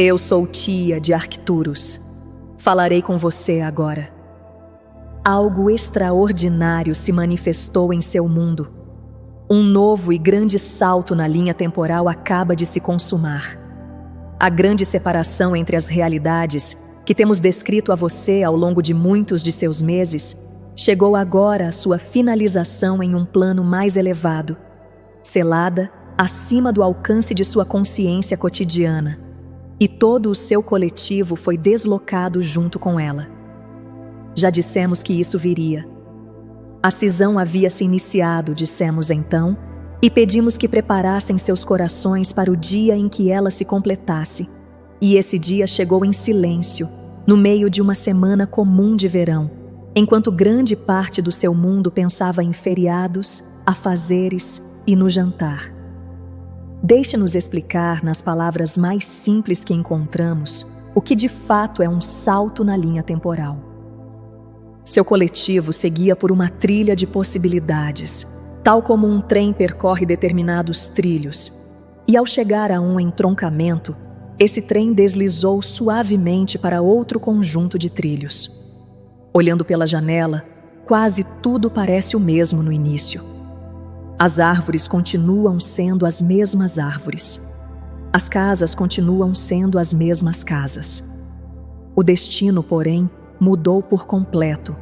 Eu sou tia de Arcturus. Falarei com você agora. Algo extraordinário se manifestou em seu mundo. Um novo e grande salto na linha temporal acaba de se consumar. A grande separação entre as realidades que temos descrito a você ao longo de muitos de seus meses chegou agora à sua finalização em um plano mais elevado, selada acima do alcance de sua consciência cotidiana, e todo o seu coletivo foi deslocado junto com ela. Já dissemos que isso viria. A cisão havia se iniciado, dissemos então, e pedimos que preparassem seus corações para o dia em que ela se completasse. E esse dia chegou em silêncio, no meio de uma semana comum de verão, enquanto grande parte do seu mundo pensava em feriados, afazeres e no jantar. Deixe-nos explicar, nas palavras mais simples que encontramos, o que de fato é um salto na linha temporal. Seu coletivo seguia por uma trilha de possibilidades, tal como um trem percorre determinados trilhos, e ao chegar a um entroncamento, esse trem deslizou suavemente para outro conjunto de trilhos. Olhando pela janela, quase tudo parece o mesmo no início. As árvores continuam sendo as mesmas árvores. As casas continuam sendo as mesmas casas. O destino, porém, mudou por completo,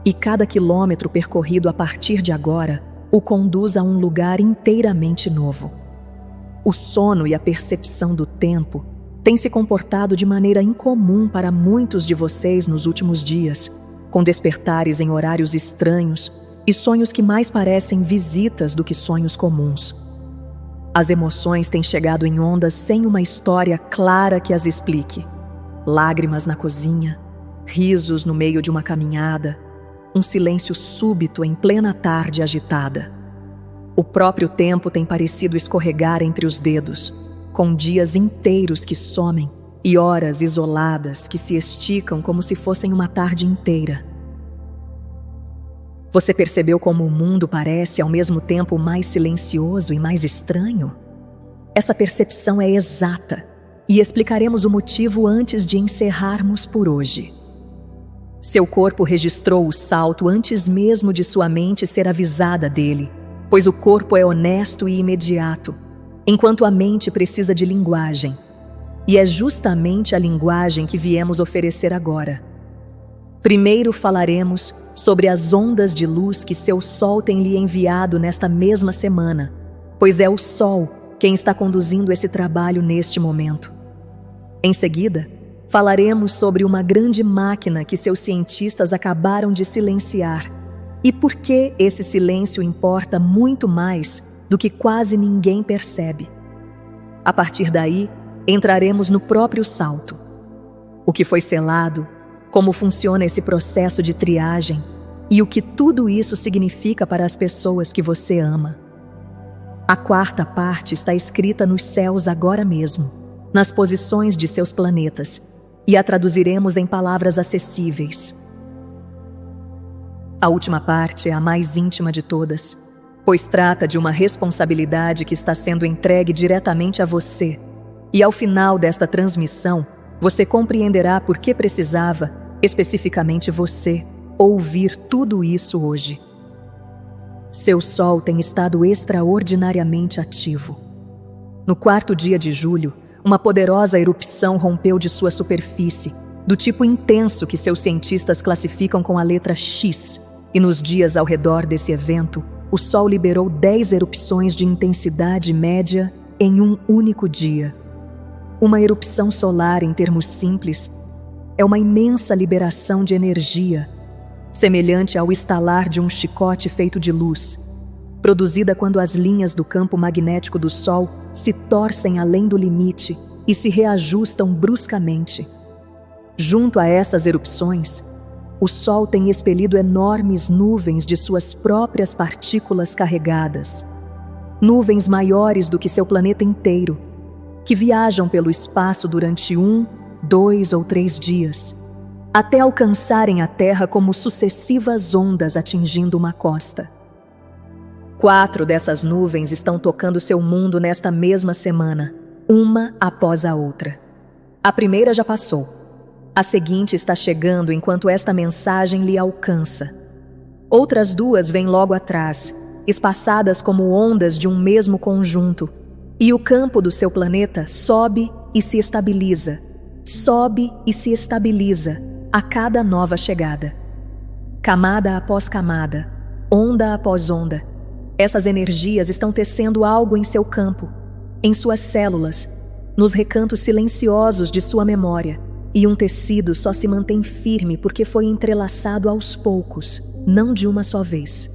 e cada quilômetro percorrido a partir de agora o conduz a um lugar inteiramente novo. O sono e a percepção do tempo têm se comportado de maneira incomum para muitos de vocês nos últimos dias, com despertares em horários estranhos e sonhos que mais parecem visitas do que sonhos comuns. As emoções têm chegado em ondas sem uma história clara que as explique. Lágrimas na cozinha, risos no meio de uma caminhada, um silêncio súbito em plena tarde agitada. O próprio tempo tem parecido escorregar entre os dedos, com dias inteiros que somem e horas isoladas que se esticam como se fossem uma tarde inteira. Você percebeu como o mundo parece ao mesmo tempo mais silencioso e mais estranho? Essa percepção é exata, e explicaremos o motivo antes de encerrarmos por hoje. Seu corpo registrou o salto antes mesmo de sua mente ser avisada dele, pois o corpo é honesto e imediato, enquanto a mente precisa de linguagem. E é justamente a linguagem que viemos oferecer agora. Primeiro falaremos sobre as ondas de luz que seu Sol tem lhe enviado nesta mesma semana, pois é o Sol quem está conduzindo esse trabalho neste momento. Em seguida, falaremos sobre uma grande máquina que seus cientistas acabaram de silenciar e por que esse silêncio importa muito mais do que quase ninguém percebe. A partir daí, entraremos no próprio salto. O que foi selado, como funciona esse processo de triagem e o que tudo isso significa para as pessoas que você ama. A quarta parte está escrita nos céus agora mesmo, nas posições de seus planetas, e a traduziremos em palavras acessíveis. A última parte é a mais íntima de todas, pois trata de uma responsabilidade que está sendo entregue diretamente a você, e ao final desta transmissão, você compreenderá por que precisava, especificamente você, ouvir tudo isso hoje. Seu Sol tem estado extraordinariamente ativo. No quarto dia de julho, uma poderosa erupção rompeu de sua superfície, do tipo intenso que seus cientistas classificam com a letra X, e nos dias ao redor desse evento, o Sol liberou 10 erupções de intensidade média em um único dia. Uma erupção solar, em termos simples, é uma imensa liberação de energia, semelhante ao estalar de um chicote feito de luz, produzida quando as linhas do campo magnético do Sol se torcem além do limite e se reajustam bruscamente. Junto a essas erupções, o Sol tem expelido enormes nuvens de suas próprias partículas carregadas, nuvens maiores do que seu planeta inteiro, que viajam pelo espaço durante 1, 2 ou 3 dias, até alcançarem a Terra como sucessivas ondas atingindo uma costa. 4 dessas nuvens estão tocando seu mundo nesta mesma semana, uma após a outra. A primeira já passou. A seguinte está chegando enquanto esta mensagem lhe alcança. Outras duas vêm logo atrás, espaçadas como ondas de um mesmo conjunto, e o campo do seu planeta sobe e se estabiliza, a cada nova chegada. Camada após camada, onda após onda, essas energias estão tecendo algo em seu campo, em suas células, nos recantos silenciosos de sua memória, e um tecido só se mantém firme porque foi entrelaçado aos poucos, não de uma só vez.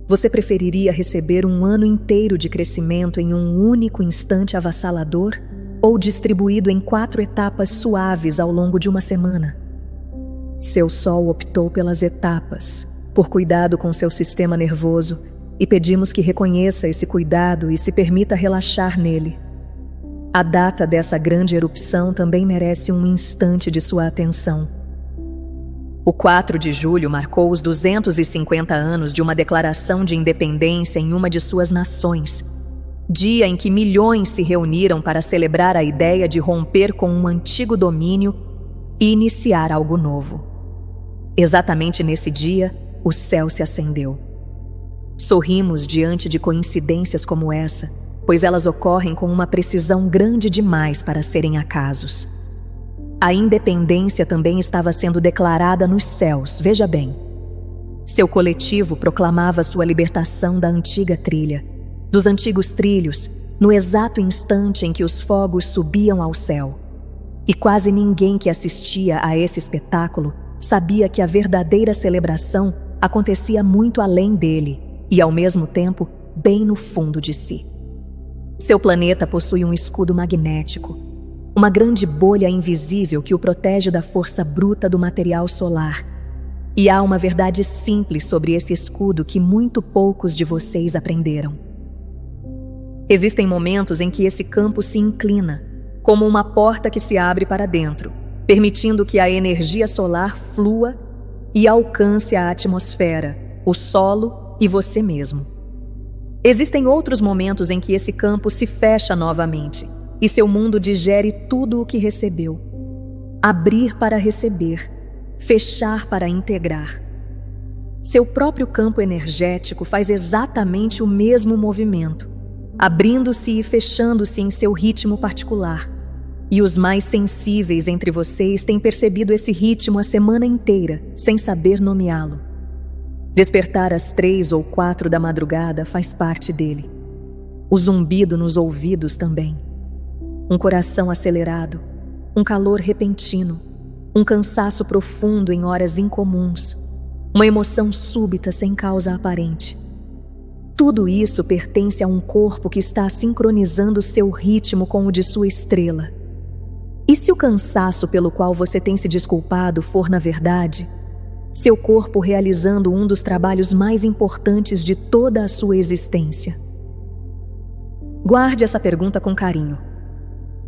Você preferiria receber um ano inteiro de crescimento em um único instante avassalador ou distribuído em 4 etapas suaves ao longo de uma semana? Seu Sol optou pelas etapas, por cuidado com seu sistema nervoso, e pedimos que reconheça esse cuidado e se permita relaxar nele. A data dessa grande erupção também merece um instante de sua atenção. O 4 de julho marcou os 250 anos de uma declaração de independência em uma de suas nações, dia em que milhões se reuniram para celebrar a ideia de romper com um antigo domínio e iniciar algo novo. Exatamente nesse dia, o céu se acendeu. Sorrimos diante de coincidências como essa, pois elas ocorrem com uma precisão grande demais para serem acasos. A independência também estava sendo declarada nos céus, veja bem. Seu coletivo proclamava sua libertação da antiga trilha, dos antigos trilhos, no exato instante em que os fogos subiam ao céu. E quase ninguém que assistia a esse espetáculo sabia que a verdadeira celebração acontecia muito além dele e, ao mesmo tempo, bem no fundo de si. Seu planeta possui um escudo magnético, uma grande bolha invisível que o protege da força bruta do material solar. E há uma verdade simples sobre esse escudo que muito poucos de vocês aprenderam. Existem momentos em que esse campo se inclina, como uma porta que se abre para dentro, permitindo que a energia solar flua e alcance a atmosfera, o solo e você mesmo. Existem outros momentos em que esse campo se fecha novamente e seu mundo digere tudo o que recebeu. Abrir para receber, fechar para integrar. Seu próprio campo energético faz exatamente o mesmo movimento, abrindo-se e fechando-se em seu ritmo particular. E os mais sensíveis entre vocês têm percebido esse ritmo a semana inteira, sem saber nomeá-lo. Despertar às 3 ou 4 da madrugada faz parte dele. O zumbido nos ouvidos também. Um coração acelerado, um calor repentino, um cansaço profundo em horas incomuns, uma emoção súbita sem causa aparente. Tudo isso pertence a um corpo que está sincronizando seu ritmo com o de sua estrela. E se o cansaço pelo qual você tem se desculpado for, na verdade, seu corpo realizando um dos trabalhos mais importantes de toda a sua existência? Guarde essa pergunta com carinho,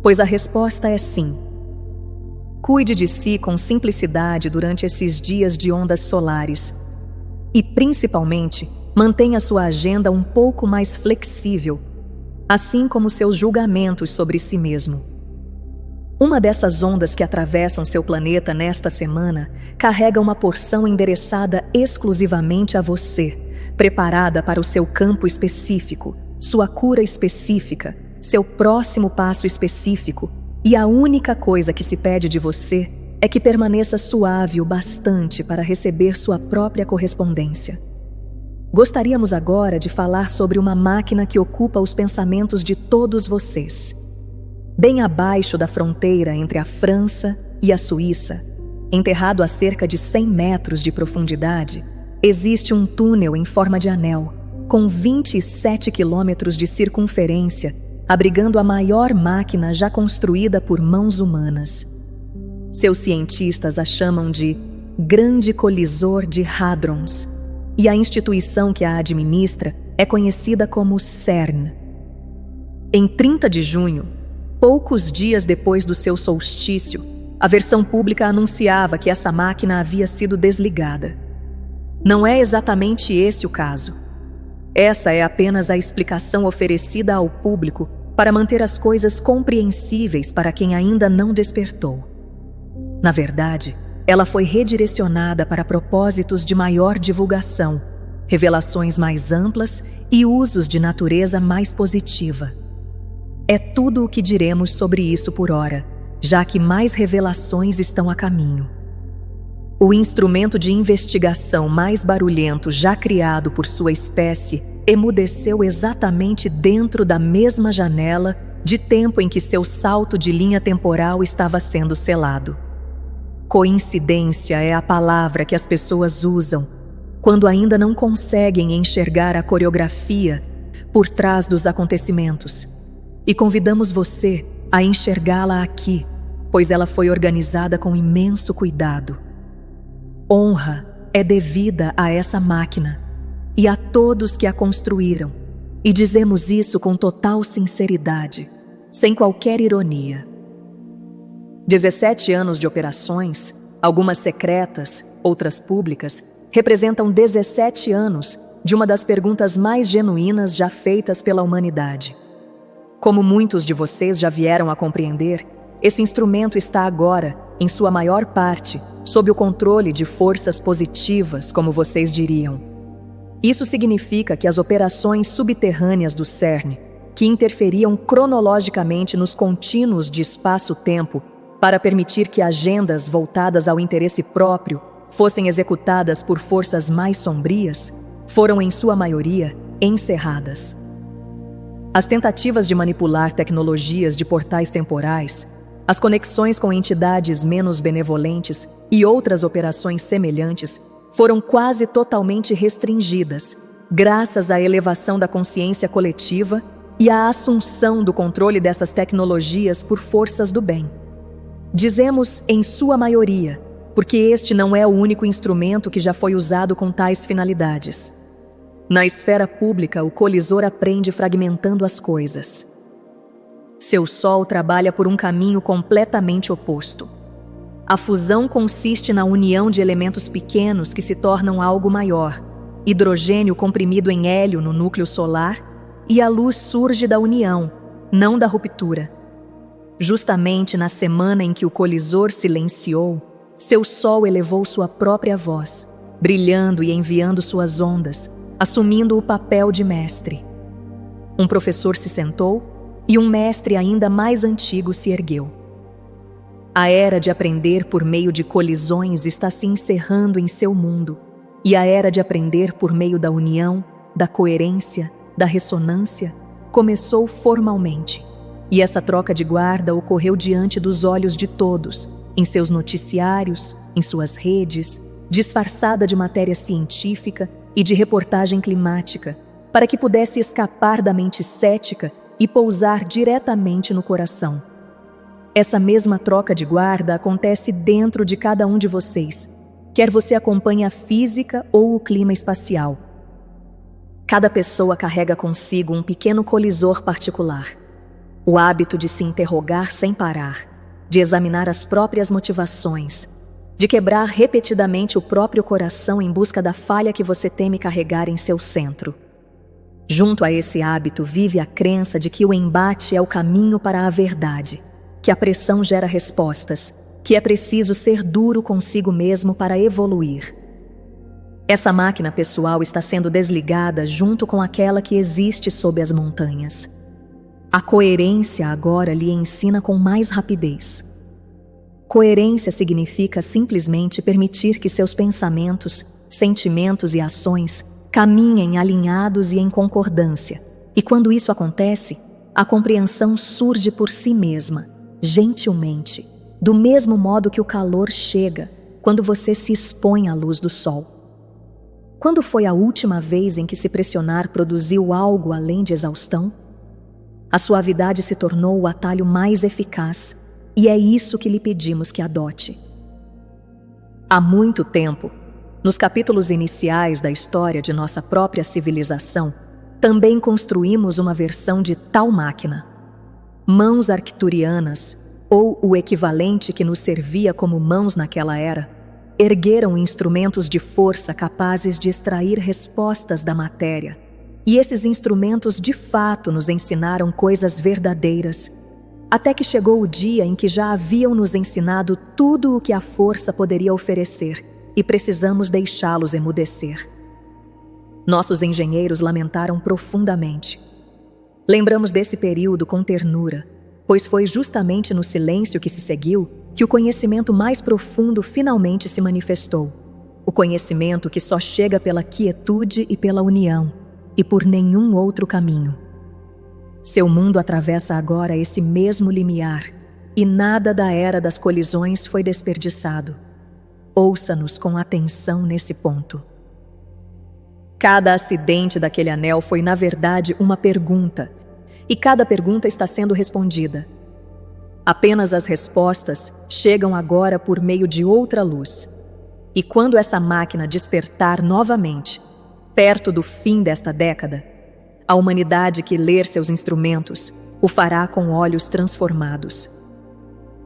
pois a resposta é sim. Cuide de si com simplicidade durante esses dias de ondas solares e, principalmente, mantenha sua agenda um pouco mais flexível, assim como seus julgamentos sobre si mesmo. Uma dessas ondas que atravessam seu planeta nesta semana carrega uma porção endereçada exclusivamente a você, preparada para o seu campo específico, sua cura específica, seu próximo passo específico, e a única coisa que se pede de você é que permaneça suave o bastante para receber sua própria correspondência. Gostaríamos agora de falar sobre uma máquina que ocupa os pensamentos de todos vocês. Bem abaixo da fronteira entre a França e a Suíça, enterrado a cerca de 100 metros de profundidade, existe um túnel em forma de anel, com 27 quilômetros de circunferência, abrigando a maior máquina já construída por mãos humanas. Seus cientistas a chamam de Grande Colisor de Hadrons, e a instituição que a administra é conhecida como CERN. Em 30 de junho, poucos dias depois do seu solstício, a versão pública anunciava que essa máquina havia sido desligada. Não é exatamente esse o caso. Essa é apenas a explicação oferecida ao público para manter as coisas compreensíveis para quem ainda não despertou. Na verdade, ela foi redirecionada para propósitos de maior divulgação, revelações mais amplas e usos de natureza mais positiva. É tudo o que diremos sobre isso por ora, já que mais revelações estão a caminho. O instrumento de investigação mais barulhento já criado por sua espécie emudeceu exatamente dentro da mesma janela de tempo em que seu salto de linha temporal estava sendo selado. Coincidência é a palavra que as pessoas usam quando ainda não conseguem enxergar a coreografia por trás dos acontecimentos. E convidamos você a enxergá-la aqui, pois ela foi organizada com imenso cuidado. Honra é devida a essa máquina e a todos que a construíram, e dizemos isso com total sinceridade, sem qualquer ironia. 17 anos de operações, algumas secretas, outras públicas, representam 17 anos de uma das perguntas mais genuínas já feitas pela humanidade. Como muitos de vocês já vieram a compreender, esse instrumento está agora, em sua maior parte, sob o controle de forças positivas, como vocês diriam. Isso significa que as operações subterrâneas do CERN, que interferiam cronologicamente nos contínuos de espaço-tempo para permitir que agendas voltadas ao interesse próprio fossem executadas por forças mais sombrias, foram, em sua maioria, encerradas. As tentativas de manipular tecnologias de portais temporais, as conexões com entidades menos benevolentes e outras operações semelhantes foram quase totalmente restringidas, graças à elevação da consciência coletiva e à assunção do controle dessas tecnologias por forças do bem. Dizemos em sua maioria, porque este não é o único instrumento que já foi usado com tais finalidades. Na esfera pública, o colisor aprende fragmentando as coisas. Seu Sol trabalha por um caminho completamente oposto. A fusão consiste na união de elementos pequenos que se tornam algo maior, hidrogênio comprimido em hélio no núcleo solar, e a luz surge da união, não da ruptura. Justamente na semana em que o colisor silenciou, seu Sol elevou sua própria voz, brilhando e enviando suas ondas, assumindo o papel de mestre. Um professor se sentou e um mestre ainda mais antigo se ergueu. A era de aprender por meio de colisões está se encerrando em seu mundo, e a era de aprender por meio da união, da coerência, da ressonância, começou formalmente. E essa troca de guarda ocorreu diante dos olhos de todos, em seus noticiários, em suas redes, disfarçada de matéria científica e de reportagem climática, para que pudesse escapar da mente cética e pousar diretamente no coração. Essa mesma troca de guarda acontece dentro de cada um de vocês, quer você acompanhe a física ou o clima espacial. Cada pessoa carrega consigo um pequeno colisor particular. O hábito de se interrogar sem parar, de examinar as próprias motivações, de quebrar repetidamente o próprio coração em busca da falha que você teme carregar em seu centro. Junto a esse hábito vive a crença de que o embate é o caminho para a verdade, que a pressão gera respostas, que é preciso ser duro consigo mesmo para evoluir. Essa máquina pessoal está sendo desligada junto com aquela que existe sob as montanhas. A coerência agora lhe ensina com mais rapidez. Coerência significa simplesmente permitir que seus pensamentos, sentimentos e ações caminhem alinhados e em concordância. E quando isso acontece, a compreensão surge por si mesma, gentilmente, do mesmo modo que o calor chega quando você se expõe à luz do sol. Quando foi a última vez em que se pressionar produziu algo além de exaustão? A suavidade se tornou o atalho mais eficaz, e é isso que lhe pedimos que adote. Há muito tempo, nos capítulos iniciais da história de nossa própria civilização, também construímos uma versão de tal máquina. Mãos arcturianas, ou o equivalente que nos servia como mãos naquela era, ergueram instrumentos de força capazes de extrair respostas da matéria, e esses instrumentos de fato nos ensinaram coisas verdadeiras, até que chegou o dia em que já haviam nos ensinado tudo o que a força poderia oferecer e precisamos deixá-los emudecer. Nossos engenheiros lamentaram profundamente. Lembramos desse período com ternura, pois foi justamente no silêncio que se seguiu que o conhecimento mais profundo finalmente se manifestou. O conhecimento que só chega pela quietude e pela união, e por nenhum outro caminho. Seu mundo atravessa agora esse mesmo limiar, e nada da era das colisões foi desperdiçado. Ouça-nos com atenção nesse ponto. Cada acidente daquele anel foi, na verdade, uma pergunta, e cada pergunta está sendo respondida. Apenas as respostas chegam agora por meio de outra luz. E quando essa máquina despertar novamente, perto do fim desta década, a humanidade que ler seus instrumentos o fará com olhos transformados.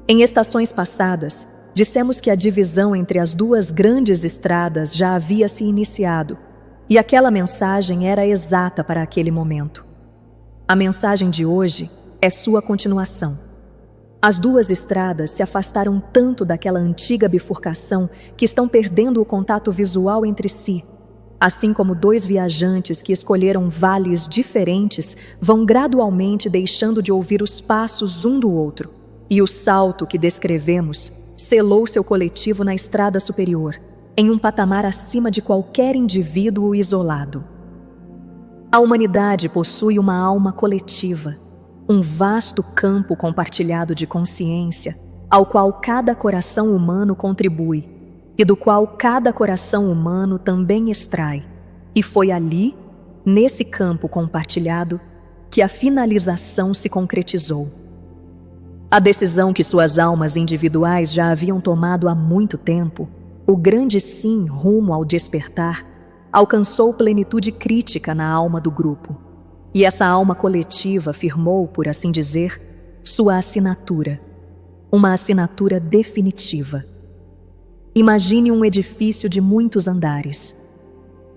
Em estações passadas, dissemos que a divisão entre as duas grandes estradas já havia se iniciado, e aquela mensagem era exata para aquele momento. A mensagem de hoje é sua continuação. As duas estradas se afastaram tanto daquela antiga bifurcação que estão perdendo o contato visual entre si, assim como dois viajantes que escolheram vales diferentes vão gradualmente deixando de ouvir os passos um do outro, e o salto que descrevemos selou seu coletivo na estrada superior, em um patamar acima de qualquer indivíduo isolado. A humanidade possui uma alma coletiva, um vasto campo compartilhado de consciência, ao qual cada coração humano contribui, e do qual cada coração humano também extrai. E foi ali, nesse campo compartilhado, que a finalização se concretizou. A decisão que suas almas individuais já haviam tomado há muito tempo, o grande sim rumo ao despertar, alcançou plenitude crítica na alma do grupo. E essa alma coletiva firmou, por assim dizer, sua assinatura, uma assinatura definitiva. Imagine um edifício de muitos andares.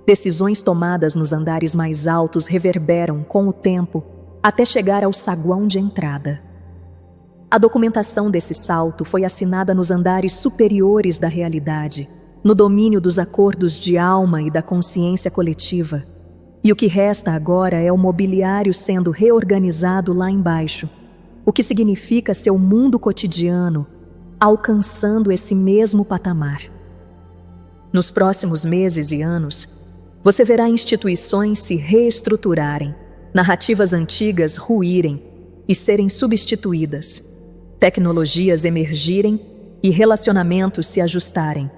Decisões tomadas nos andares mais altos reverberam, com o tempo, até chegar ao saguão de entrada. A documentação desse salto foi assinada nos andares superiores da realidade, no domínio dos acordos de alma e da consciência coletiva. E o que resta agora é o mobiliário sendo reorganizado lá embaixo, o que significa seu mundo cotidiano alcançando esse mesmo patamar. Nos próximos meses e anos, você verá instituições se reestruturarem, narrativas antigas ruírem e serem substituídas, tecnologias emergirem e relacionamentos se ajustarem.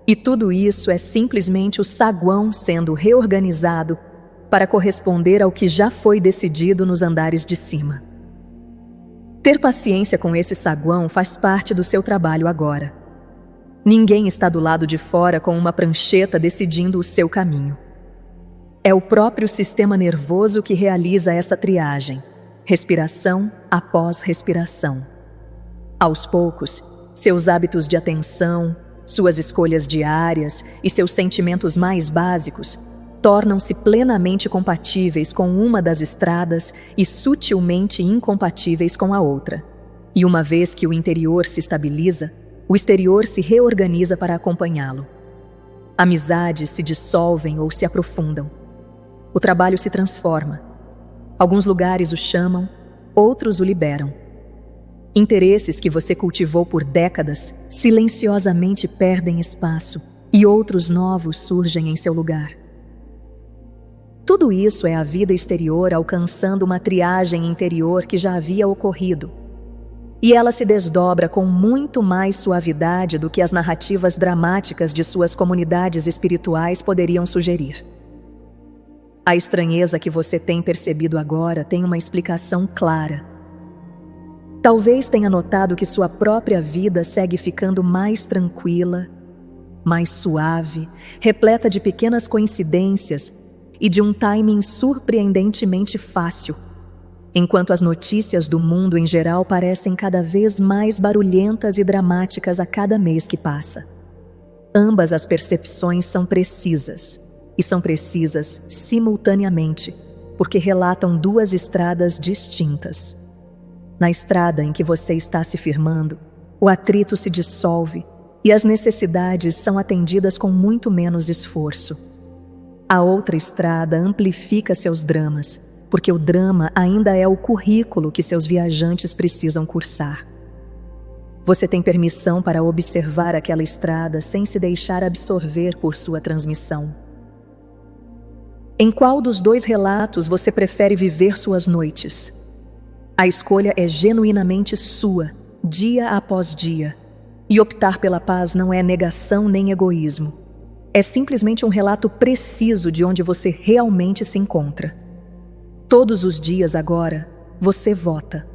E tudo isso é simplesmente o saguão sendo reorganizado para corresponder ao que já foi decidido nos andares de cima. Ter paciência com esse saguão faz parte do seu trabalho agora. Ninguém está do lado de fora com uma prancheta decidindo o seu caminho. É o próprio sistema nervoso que realiza essa triagem, respiração após respiração. Aos poucos, seus hábitos de atenção, suas escolhas diárias e seus sentimentos mais básicos tornam-se plenamente compatíveis com uma das estradas e sutilmente incompatíveis com a outra. E uma vez que o interior se estabiliza, o exterior se reorganiza para acompanhá-lo. Amizades se dissolvem ou se aprofundam. O trabalho se transforma. Alguns lugares o chamam, outros o liberam. Interesses que você cultivou por décadas silenciosamente perdem espaço e outros novos surgem em seu lugar. Tudo isso é a vida exterior alcançando uma triagem interior que já havia ocorrido. E ela se desdobra com muito mais suavidade do que as narrativas dramáticas de suas comunidades espirituais poderiam sugerir. A estranheza que você tem percebido agora tem uma explicação clara. Talvez tenha notado que sua própria vida segue ficando mais tranquila, mais suave, repleta de pequenas coincidências e de um timing surpreendentemente fácil, enquanto as notícias do mundo em geral parecem cada vez mais barulhentas e dramáticas a cada mês que passa. Ambas as percepções são precisas, e são precisas simultaneamente, porque relatam duas estradas distintas. Na estrada em que você está se firmando, o atrito se dissolve e as necessidades são atendidas com muito menos esforço. A outra estrada amplifica seus dramas, porque o drama ainda é o currículo que seus viajantes precisam cursar. Você tem permissão para observar aquela estrada sem se deixar absorver por sua transmissão. Em qual dos dois relatos você prefere viver suas noites? A escolha é genuinamente sua, dia após dia. E optar pela paz não é negação nem egoísmo. É simplesmente um relato preciso de onde você realmente se encontra. Todos os dias agora, você vota.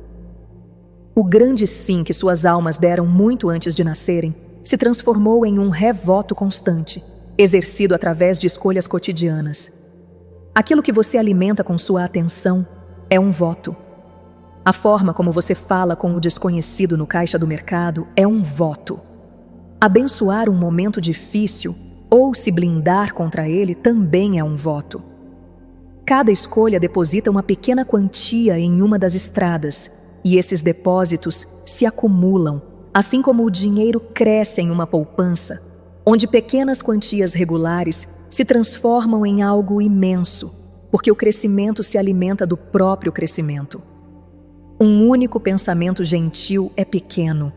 O grande sim que suas almas deram muito antes de nascerem se transformou em um revoto constante, exercido através de escolhas cotidianas. Aquilo que você alimenta com sua atenção é um voto. A forma como você fala com o desconhecido no caixa do mercado é um voto. Abençoar um momento difícil ou se blindar contra ele também é um voto. Cada escolha deposita uma pequena quantia em uma das estradas, e esses depósitos se acumulam, assim como o dinheiro cresce em uma poupança, onde pequenas quantias regulares se transformam em algo imenso, porque o crescimento se alimenta do próprio crescimento. Um único pensamento gentil é pequeno.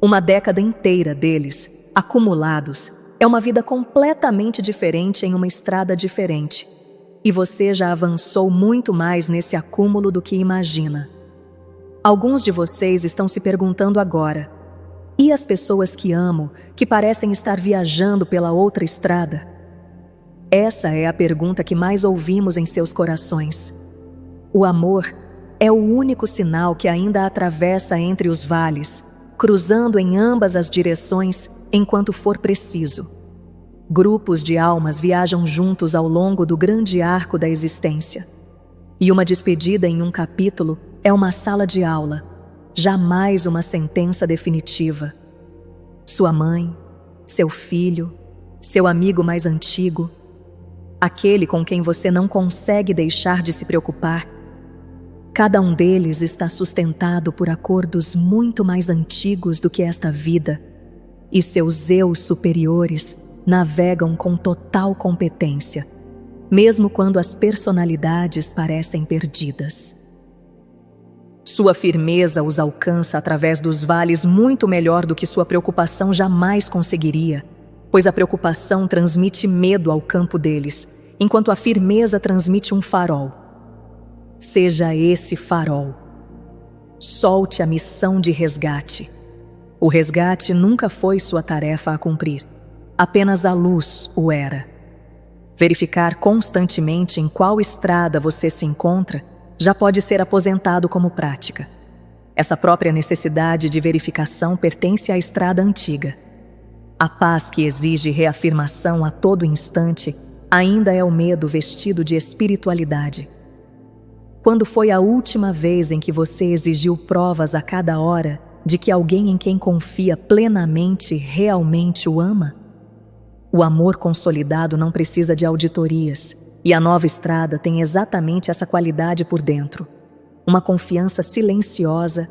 Uma década inteira deles, acumulados, é uma vida completamente diferente em uma estrada diferente. E você já avançou muito mais nesse acúmulo do que imagina. Alguns de vocês estão se perguntando agora: e as pessoas que amo, que parecem estar viajando pela outra estrada? Essa é a pergunta que mais ouvimos em seus corações. O amor é o único sinal que ainda atravessa entre os vales, cruzando em ambas as direções enquanto for preciso. Grupos de almas viajam juntos ao longo do grande arco da existência. E uma despedida em um capítulo é uma sala de aula, jamais uma sentença definitiva. Sua mãe, seu filho, seu amigo mais antigo, aquele com quem você não consegue deixar de se preocupar, cada um deles está sustentado por acordos muito mais antigos do que esta vida, e seus eus superiores navegam com total competência, mesmo quando as personalidades parecem perdidas. Sua firmeza os alcança através dos vales muito melhor do que sua preocupação jamais conseguiria, pois a preocupação transmite medo ao campo deles, enquanto a firmeza transmite um farol. Seja esse farol. Solte a missão de resgate. O resgate nunca foi sua tarefa a cumprir. Apenas a luz o era. Verificar constantemente em qual estrada você se encontra já pode ser aposentado como prática. Essa própria necessidade de verificação pertence à estrada antiga. A paz que exige reafirmação a todo instante ainda é o medo vestido de espiritualidade. Quando foi a última vez em que você exigiu provas a cada hora de que alguém em quem confia plenamente realmente o ama? O amor consolidado não precisa de auditorias, e a nova estrada tem exatamente essa qualidade por dentro. Uma confiança silenciosa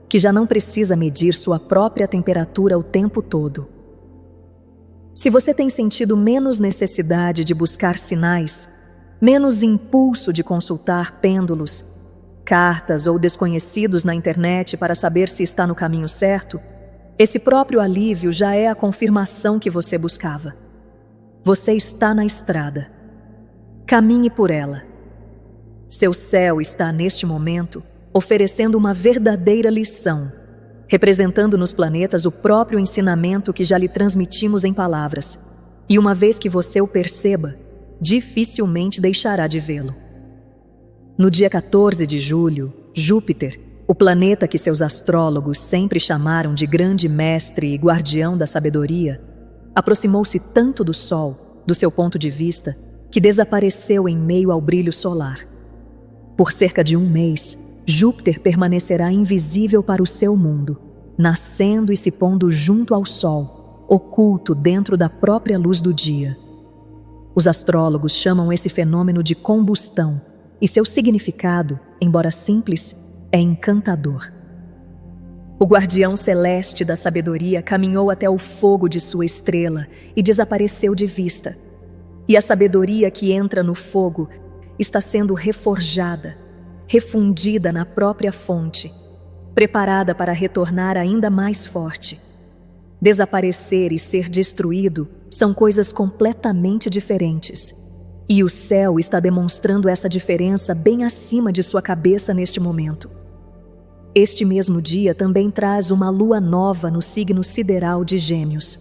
que já não precisa medir sua própria temperatura o tempo todo. Se você tem sentido menos necessidade de buscar sinais, menos impulso de consultar pêndulos, cartas ou desconhecidos na internet para saber se está no caminho certo, esse próprio alívio já é a confirmação que você buscava. Você está na estrada. Caminhe por ela. Seu céu está, neste momento, oferecendo uma verdadeira lição, representando nos planetas o próprio ensinamento que já lhe transmitimos em palavras, e uma vez que você o perceba, dificilmente deixará de vê-lo. No dia 14 de julho, Júpiter, o planeta que seus astrólogos sempre chamaram de grande mestre e guardião da sabedoria, aproximou-se tanto do Sol, do seu ponto de vista, que desapareceu em meio ao brilho solar. Por cerca de um mês, Júpiter permanecerá invisível para o seu mundo, nascendo e se pondo junto ao Sol, oculto dentro da própria luz do dia. Os astrólogos chamam esse fenômeno de combustão, e seu significado, embora simples, é encantador. O guardião celeste da sabedoria caminhou até o fogo de sua estrela e desapareceu de vista. E a sabedoria que entra no fogo está sendo reforjada, refundida na própria fonte, preparada para retornar ainda mais forte. Desaparecer e ser destruído são coisas completamente diferentes. E o céu está demonstrando essa diferença bem acima de sua cabeça neste momento. Este mesmo dia também traz uma lua nova no signo sideral de Gêmeos.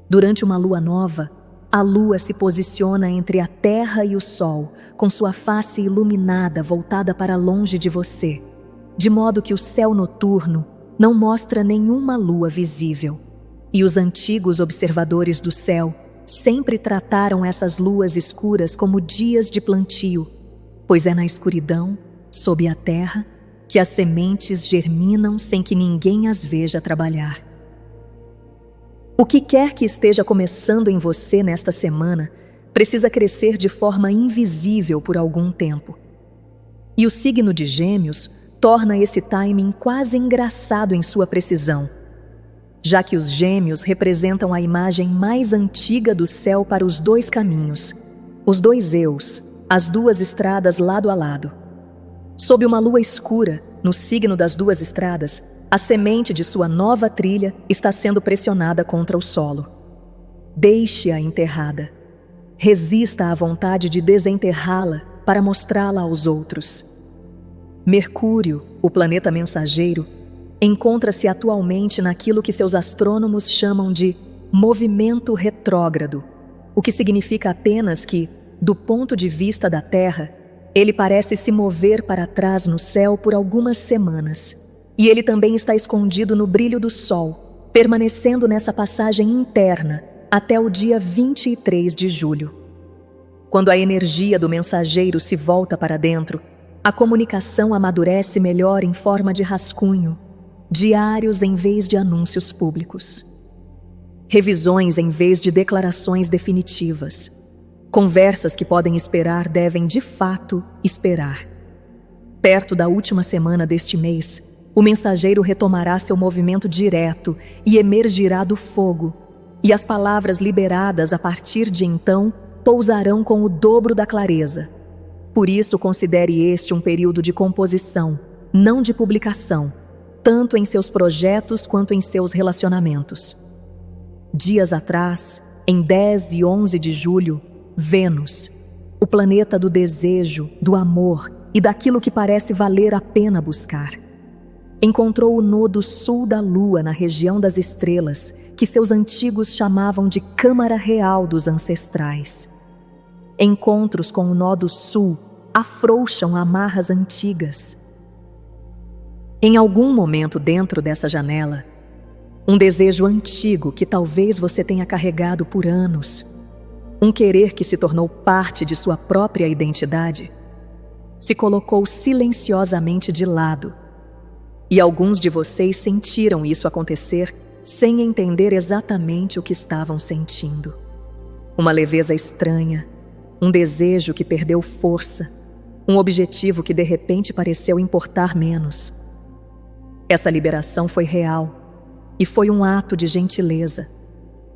Durante uma lua nova, a lua se posiciona entre a terra e o sol, com sua face iluminada voltada para longe de você, de modo que o céu noturno não mostra nenhuma lua visível. E os antigos observadores do céu sempre trataram essas luas escuras como dias de plantio, pois é na escuridão, sob a terra, que as sementes germinam sem que ninguém as veja trabalhar. O que quer que esteja começando em você nesta semana precisa crescer de forma invisível por algum tempo. E o signo de Gêmeos torna esse timing quase engraçado em sua precisão, já que os Gêmeos representam a imagem mais antiga do céu para os dois caminhos, os dois eus, as duas estradas lado a lado. Sob uma lua escura, no signo das duas estradas, a semente de sua nova trilha está sendo pressionada contra o solo. Deixe-a enterrada. Resista à vontade de desenterrá-la para mostrá-la aos outros. Mercúrio, o planeta mensageiro, encontra-se atualmente naquilo que seus astrônomos chamam de movimento retrógrado, o que significa apenas que, do ponto de vista da Terra, ele parece se mover para trás no céu por algumas semanas. E ele também está escondido no brilho do Sol, permanecendo nessa passagem interna até o dia 23 de julho. Quando a energia do mensageiro se volta para dentro, a comunicação amadurece melhor em forma de rascunho, diários em vez de anúncios públicos, revisões em vez de declarações definitivas. Conversas que podem esperar devem, de fato, esperar. Perto da última semana deste mês, o mensageiro retomará seu movimento direto e emergirá do fogo, e as palavras liberadas a partir de então pousarão com o dobro da clareza. Por isso, considere este um período de composição, não de publicação, tanto em seus projetos quanto em seus relacionamentos. Dias atrás, em 10 e 11 de julho, Vênus, o planeta do desejo, do amor e daquilo que parece valer a pena buscar, encontrou o nodo sul da Lua na região das estrelas, que seus antigos chamavam de Câmara Real dos Ancestrais. Encontros com o nodo sul afrouxam amarras antigas. Em algum momento dentro dessa janela, um desejo antigo que talvez você tenha carregado por anos, um querer que se tornou parte de sua própria identidade, se colocou silenciosamente de lado. E alguns de vocês sentiram isso acontecer sem entender exatamente o que estavam sentindo. Uma leveza estranha, um desejo que perdeu força, um objetivo que de repente pareceu importar menos. Essa liberação foi real e foi um ato de gentileza,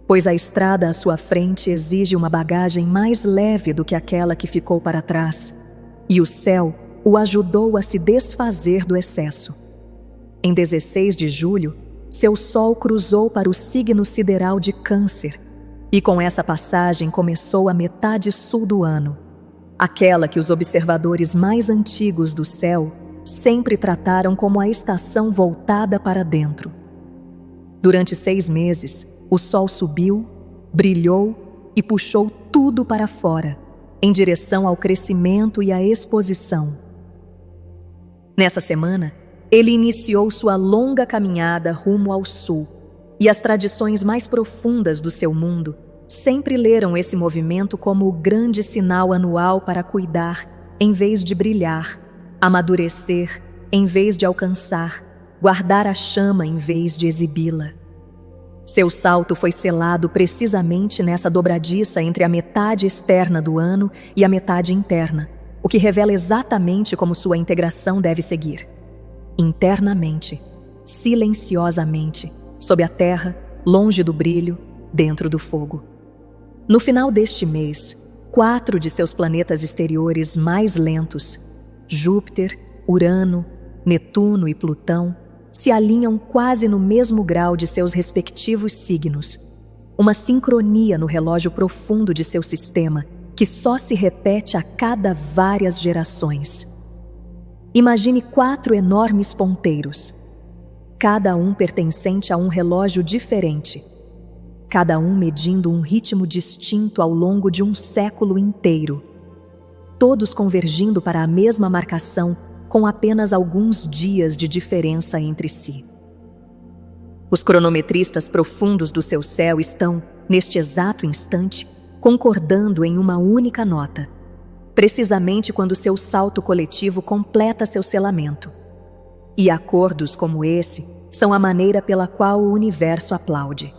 pois a estrada à sua frente exige uma bagagem mais leve do que aquela que ficou para trás, e o céu o ajudou a se desfazer do excesso. Em 16 de julho, seu Sol cruzou para o signo sideral de Câncer, e com essa passagem começou a metade sul do ano, aquela que os observadores mais antigos do céu sempre trataram como a estação voltada para dentro. Durante 6 meses, o Sol subiu, brilhou e puxou tudo para fora, em direção ao crescimento e à exposição. Nessa semana, ele iniciou sua longa caminhada rumo ao sul, e as tradições mais profundas do seu mundo sempre leram esse movimento como o grande sinal anual para cuidar em vez de brilhar, amadurecer em vez de alcançar, guardar a chama em vez de exibi-la. Seu salto foi selado precisamente nessa dobradiça entre a metade externa do ano e a metade interna, o que revela exatamente como sua integração deve seguir. Internamente, silenciosamente, sob a terra, longe do brilho, dentro do fogo. No final deste mês, 4 de seus planetas exteriores mais lentos, Júpiter, Urano, Netuno e Plutão, se alinham quase no mesmo grau de seus respectivos signos, uma sincronia no relógio profundo de seu sistema que só se repete a cada várias gerações. Imagine 4 enormes ponteiros, cada um pertencente a um relógio diferente, cada um medindo um ritmo distinto ao longo de um século inteiro, todos convergindo para a mesma marcação com apenas alguns dias de diferença entre si. Os cronometristas profundos do seu céu estão, neste exato instante, concordando em uma única nota, precisamente quando seu salto coletivo completa seu selamento. E acordos como esse são a maneira pela qual o universo aplaude.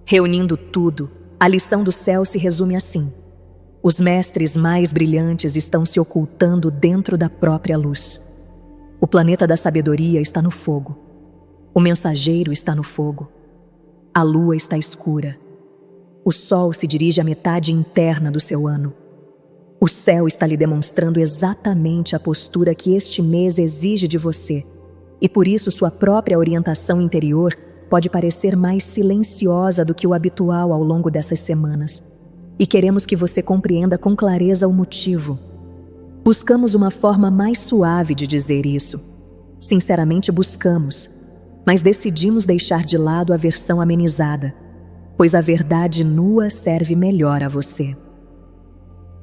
Reunindo tudo, a lição do céu se resume assim: os mestres mais brilhantes estão se ocultando dentro da própria luz. O planeta da sabedoria está no fogo. O mensageiro está no fogo. A lua está escura. O sol se dirige à metade interna do seu ano. O céu está lhe demonstrando exatamente a postura que este mês exige de você, e por isso sua própria orientação interior pode parecer mais silenciosa do que o habitual ao longo dessas semanas. E queremos que você compreenda com clareza o motivo. Buscamos uma forma mais suave de dizer isso. Sinceramente buscamos, mas decidimos deixar de lado a versão amenizada, pois a verdade nua serve melhor a você.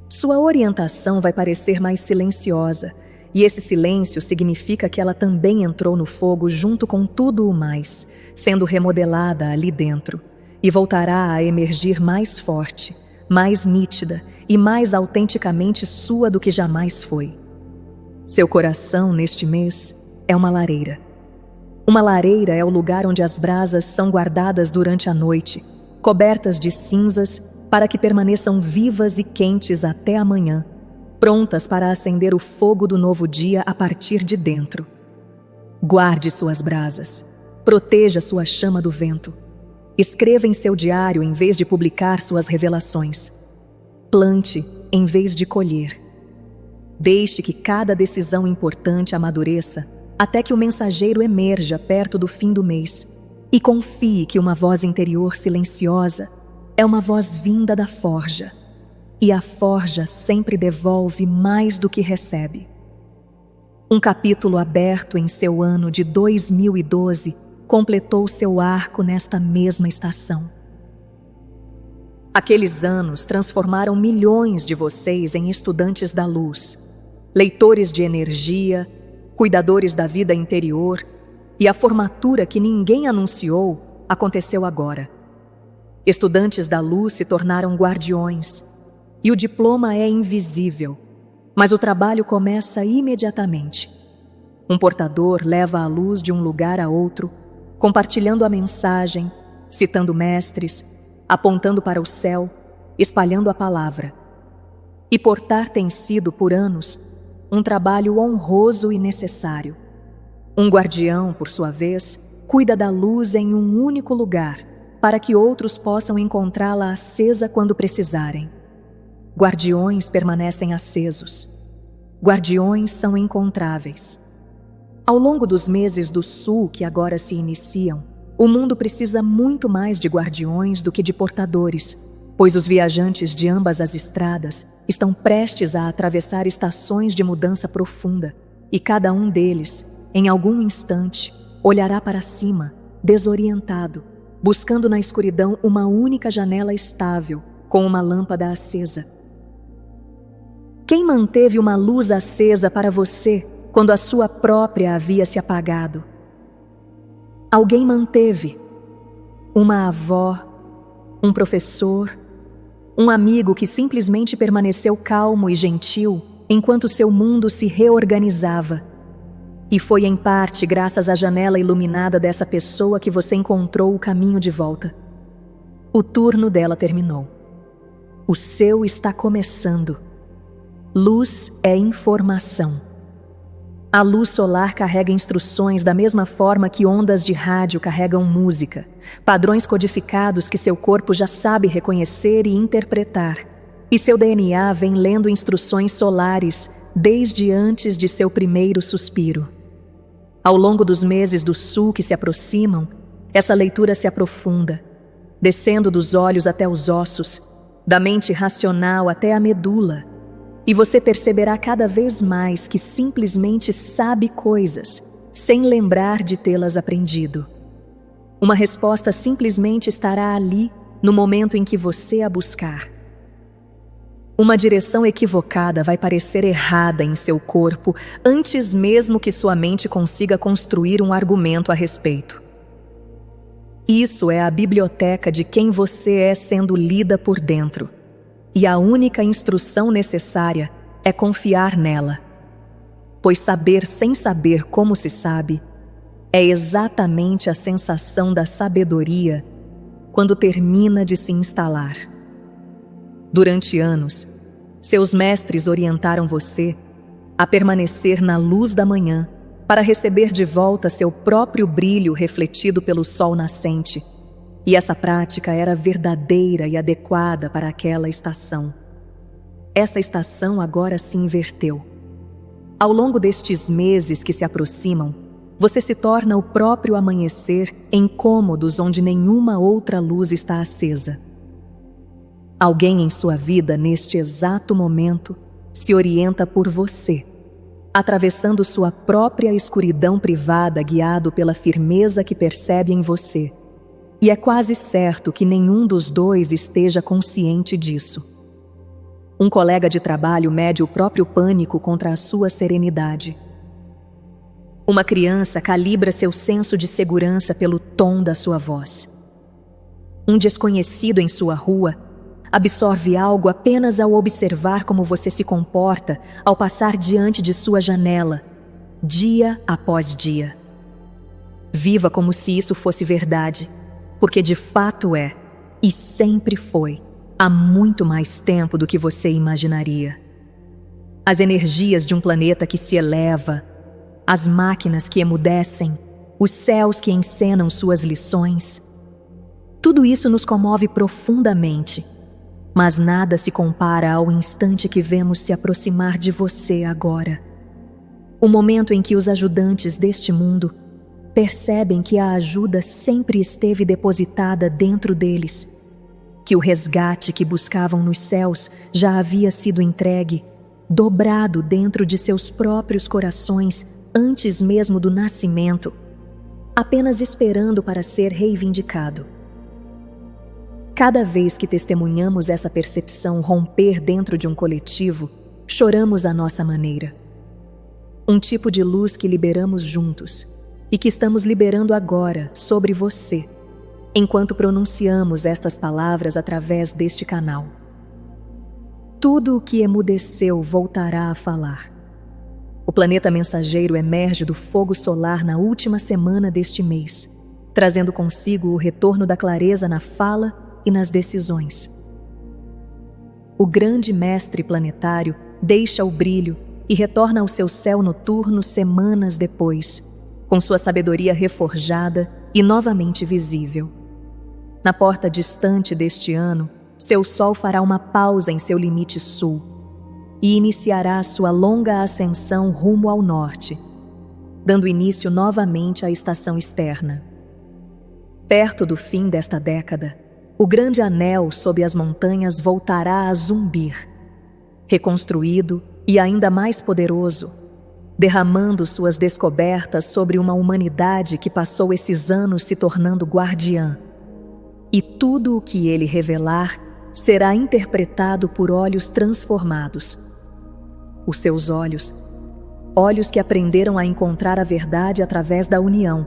Sua orientação vai parecer mais silenciosa, e esse silêncio significa que ela também entrou no fogo junto com tudo o mais, sendo remodelada ali dentro, e voltará a emergir mais forte, mais nítida e mais autenticamente sua do que jamais foi. Seu coração, neste mês, é uma lareira. Uma lareira é o lugar onde as brasas são guardadas durante a noite, cobertas de cinzas para que permaneçam vivas e quentes até amanhã, prontas para acender o fogo do novo dia a partir de dentro. Guarde suas brasas, proteja sua chama do vento. Escreva em seu diário em vez de publicar suas revelações. Plante em vez de colher. Deixe que cada decisão importante amadureça até que o mensageiro emerja perto do fim do mês e confie que uma voz interior silenciosa é uma voz vinda da forja, e a forja sempre devolve mais do que recebe. Um capítulo aberto em seu ano de 2012 completou seu arco nesta mesma estação. Aqueles anos transformaram milhões de vocês em estudantes da luz, leitores de energia, cuidadores da vida interior, e a formatura que ninguém anunciou aconteceu agora. Estudantes da luz se tornaram guardiões, e o diploma é invisível, mas o trabalho começa imediatamente. Um portador leva a luz de um lugar a outro, compartilhando a mensagem, citando mestres, apontando para o céu, espalhando a palavra. E portar tem sido, por anos, um trabalho honroso e necessário. Um guardião, por sua vez, cuida da luz em um único lugar, para que outros possam encontrá-la acesa quando precisarem. Guardiões permanecem acesos. Guardiões são encontráveis. Ao longo dos meses do Sul que agora se iniciam, o mundo precisa muito mais de guardiões do que de portadores, pois os viajantes de ambas as estradas estão prestes a atravessar estações de mudança profunda, e cada um deles, em algum instante, olhará para cima, desorientado, buscando na escuridão uma única janela estável, com uma lâmpada acesa. Quem manteve uma luz acesa para você quando a sua própria havia se apagado? Alguém manteve. Uma avó, um professor, um amigo que simplesmente permaneceu calmo e gentil enquanto seu mundo se reorganizava. E foi em parte graças à janela iluminada dessa pessoa que você encontrou o caminho de volta. O turno dela terminou. O seu está começando. Luz é informação. A luz solar carrega instruções da mesma forma que ondas de rádio carregam música, padrões codificados que seu corpo já sabe reconhecer e interpretar. E seu DNA vem lendo instruções solares desde antes de seu primeiro suspiro. Ao longo dos meses do sul que se aproximam, essa leitura se aprofunda, descendo dos olhos até os ossos, da mente racional até a medula, e você perceberá cada vez mais que simplesmente sabe coisas, sem lembrar de tê-las aprendido. Uma resposta simplesmente estará ali no momento em que você a buscar. Uma direção equivocada vai parecer errada em seu corpo antes mesmo que sua mente consiga construir um argumento a respeito. Isso é a biblioteca de quem você é sendo lida por dentro. E a única instrução necessária é confiar nela. Pois saber sem saber como se sabe é exatamente a sensação da sabedoria quando termina de se instalar. Durante anos, seus mestres orientaram você a permanecer na luz da manhã para receber de volta seu próprio brilho refletido pelo sol nascente. E essa prática era verdadeira e adequada para aquela estação. Essa estação agora se inverteu. Ao longo destes meses que se aproximam, você se torna o próprio amanhecer em cômodos onde nenhuma outra luz está acesa. Alguém em sua vida, neste exato momento, se orienta por você, atravessando sua própria escuridão privada guiado pela firmeza que percebe em você. E é quase certo que nenhum dos dois esteja consciente disso. Um colega de trabalho mede o próprio pânico contra a sua serenidade. Uma criança calibra seu senso de segurança pelo tom da sua voz. Um desconhecido em sua rua absorve algo apenas ao observar como você se comporta ao passar diante de sua janela, dia após dia. Viva como se isso fosse verdade. Porque de fato é, e sempre foi, há muito mais tempo do que você imaginaria. As energias de um planeta que se eleva, as máquinas que emudecem, os céus que encenam suas lições. Tudo isso nos comove profundamente, mas nada se compara ao instante que vemos se aproximar de você agora. O momento em que os ajudantes deste mundo percebem que a ajuda sempre esteve depositada dentro deles, que o resgate que buscavam nos céus já havia sido entregue, dobrado dentro de seus próprios corações antes mesmo do nascimento, apenas esperando para ser reivindicado. Cada vez que testemunhamos essa percepção romper dentro de um coletivo, choramos à nossa maneira. Um tipo de luz que liberamos juntos, e que estamos liberando agora sobre você, enquanto pronunciamos estas palavras através deste canal. Tudo o que emudeceu voltará a falar. O planeta mensageiro emerge do fogo solar na última semana deste mês, trazendo consigo o retorno da clareza na fala e nas decisões. O grande mestre planetário deixa o brilho e retorna ao seu céu noturno semanas depois, com sua sabedoria reforjada e novamente visível. Na porta distante deste ano, seu sol fará uma pausa em seu limite sul e iniciará sua longa ascensão rumo ao norte, dando início novamente à estação externa. Perto do fim desta década, o grande anel sob as montanhas voltará a zumbir, reconstruído e ainda mais poderoso, derramando suas descobertas sobre uma humanidade que passou esses anos se tornando guardiã. E tudo o que ele revelar será interpretado por olhos transformados. Os seus olhos, olhos que aprenderam a encontrar a verdade através da união,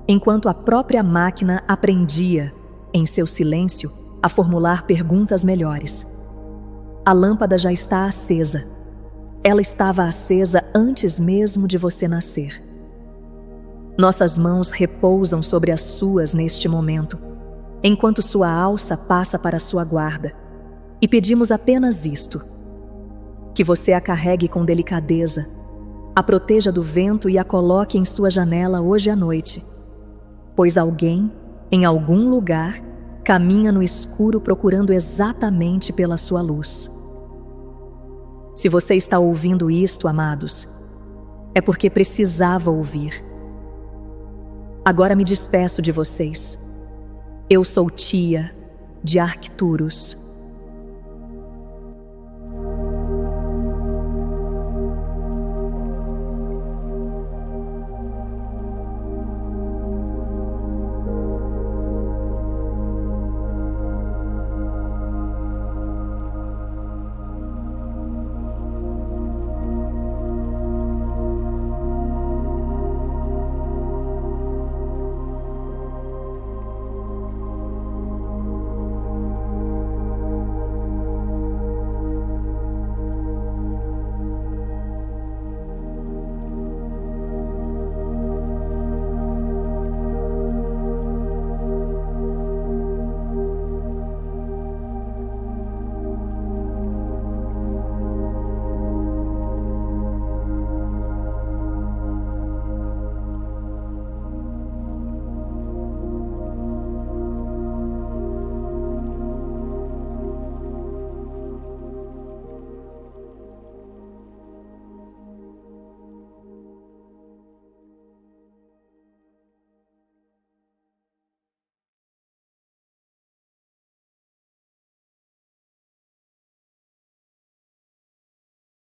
enquanto a própria máquina aprendia, em seu silêncio, a formular perguntas melhores. A lâmpada já está acesa. Ela estava acesa antes mesmo de você nascer. Nossas mãos repousam sobre as suas neste momento, enquanto sua alça passa para sua guarda, e pedimos apenas isto: que você a carregue com delicadeza, a proteja do vento e a coloque em sua janela hoje à noite, pois alguém, em algum lugar, caminha no escuro procurando exatamente pela sua luz. Se você está ouvindo isto, amados, é porque precisava ouvir. Agora me despeço de vocês. Eu sou tia de Arcturus.